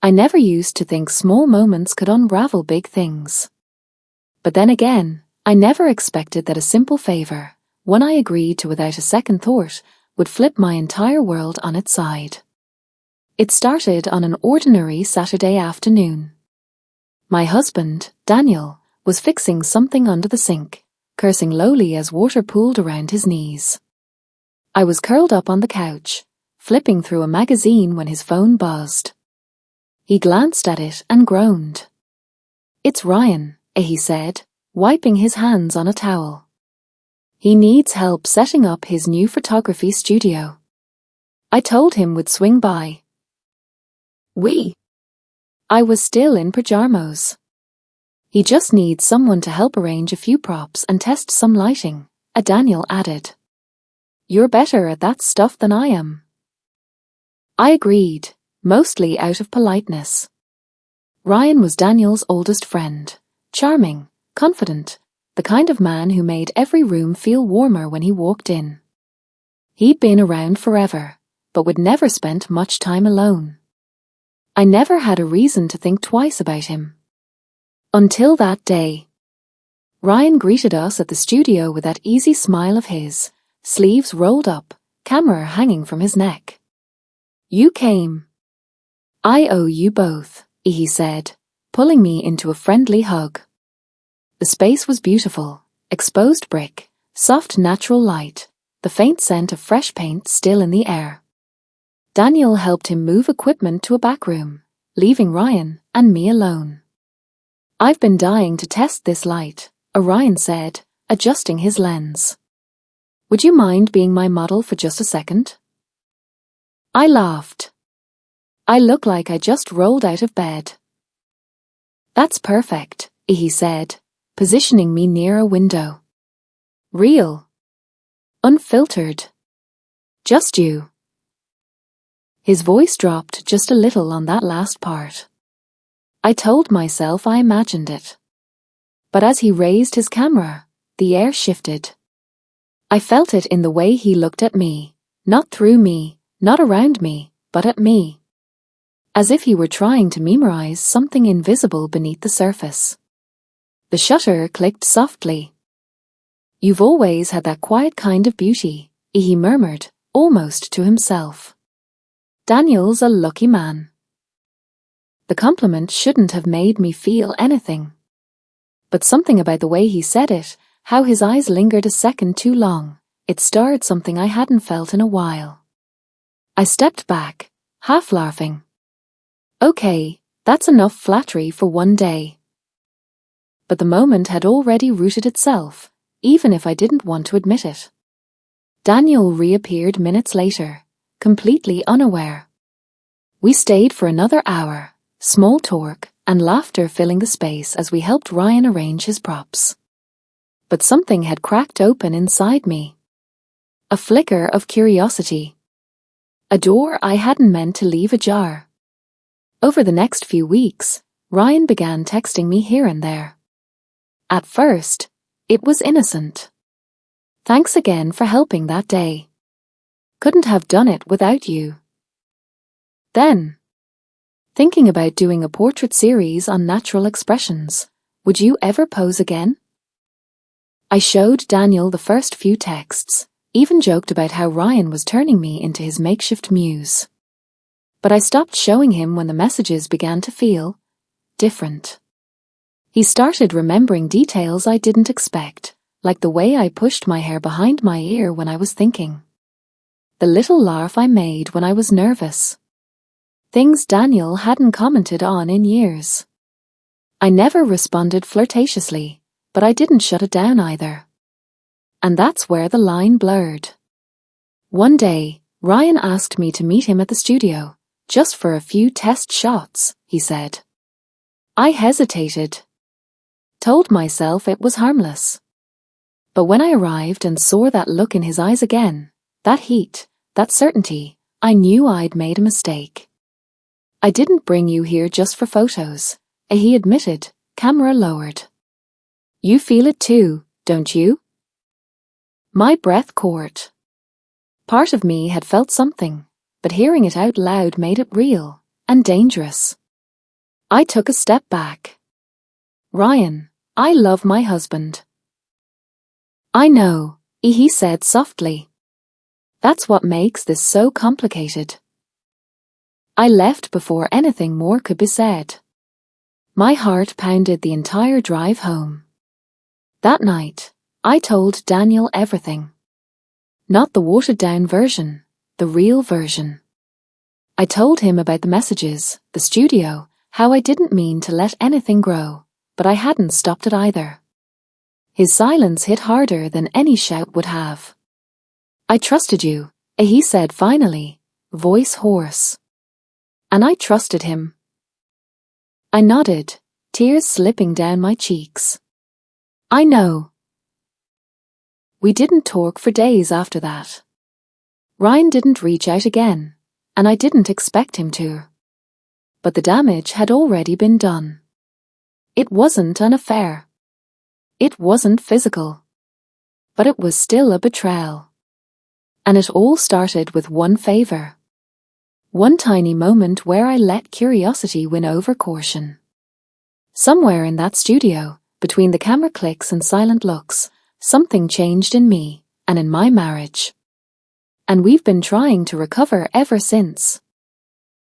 I never used to think small moments could unravel big things. But then again, I never expected that a simple favor, one I agreed to without a second thought, would flip my entire world on its side. It started on an ordinary Saturday afternoon. My husband, Daniel, was fixing something under the sink, cursing lowly as water pooled around his knees. I was curled up on the couch, flipping through a magazine when his phone buzzed. He glanced at it and groaned. "It's Ryan," he said, wiping his hands on a towel. "He needs help setting up his new photography studio." I told him we'd swing by. I was still in pajamas. "He just needs someone to help arrange a few props and test some lighting," Daniel added. "You're better at that stuff than I am." I agreed, mostly out of politeness. Ryan was Daniel's oldest friend, charming, confident, the kind of man who made every room feel warmer when he walked in. He'd been around forever, but would never spent much time alone. I never had a reason to think twice about him. Until that day. Ryan greeted us at the studio with that easy smile of his, sleeves rolled up, camera hanging from his neck. "You came. I owe you both," he said, pulling me into a friendly hug. The space was beautiful, exposed brick, soft natural light, the faint scent of fresh paint still in the air. Daniel helped him move equipment to a back room, leaving Ryan and me alone. "I've been dying to test this light," Ryan said, adjusting his lens. "Would you mind being my model for just a second?" I laughed. I look like I just rolled out of bed. "That's perfect," he said, positioning me near a window. "Real. Unfiltered. Just you." His voice dropped just a little on that last part. I told myself I imagined it. But as he raised his camera, the air shifted. I felt it in the way he looked at me, not through me, not around me, but at me. As if he were trying to memorize something invisible beneath the surface. The shutter clicked softly. "You've always had that quiet kind of beauty," he murmured, almost to himself. "Daniel's a lucky man." The compliment shouldn't have made me feel anything. But something about the way he said it, how his eyes lingered a second too long, it stirred something I hadn't felt in a while. I stepped back, half laughing. Okay, that's enough flattery for one day. But the moment had already rooted itself, even if I didn't want to admit it. Daniel reappeared minutes later, completely unaware. We stayed for another hour, small talk and laughter filling the space as we helped Ryan arrange his props. But something had cracked open inside me. A flicker of curiosity. A door I hadn't meant to leave ajar. Over the next few weeks, Ryan began texting me here and there. At first, it was innocent. "Thanks again for helping that day. Couldn't have done it without you." Then, "Thinking about doing a portrait series on natural expressions. Would you ever pose again?" I showed Daniel the first few texts, even joked about how Ryan was turning me into his makeshift muse. But I stopped showing him when the messages began to feel different. He started remembering details I didn't expect, like the way I pushed my hair behind my ear when I was thinking. The little laugh I made when I was nervous. Things Daniel hadn't commented on in years. I never responded flirtatiously, but I didn't shut it down either. And that's where the line blurred. One day, Ryan asked me to meet him at the studio, just for a few test shots, he said. I hesitated. Told myself it was harmless. But when I arrived and saw that look in his eyes again, that heat, that certainty, I knew I'd made a mistake. "I didn't bring you here just for photos," he admitted, camera lowered. "You feel it too, don't you?" My breath caught. Part of me had felt something, but hearing it out loud made it real and dangerous. I took a step back. Ryan, I love my husband. I know, he said softly. That's what makes this so complicated. I left before anything more could be said. My heart pounded the entire drive home. That night, I told Daniel everything. Not the watered-down version, the real version. I told him about the messages, the studio, how I didn't mean to let anything grow, but I hadn't stopped it either. His silence hit harder than any shout would have. I trusted you, he said finally, voice hoarse. And I trusted him. I nodded, tears slipping down my cheeks. I know. We didn't talk for days after that. Ryan didn't reach out again, and I didn't expect him to. But the damage had already been done. It wasn't an affair. It wasn't physical. But it was still a betrayal. And it all started with one favor. One tiny moment where I let curiosity win over caution. Somewhere in that studio, between the camera clicks and silent looks, something changed in me and in my marriage. And we've been trying to recover ever since.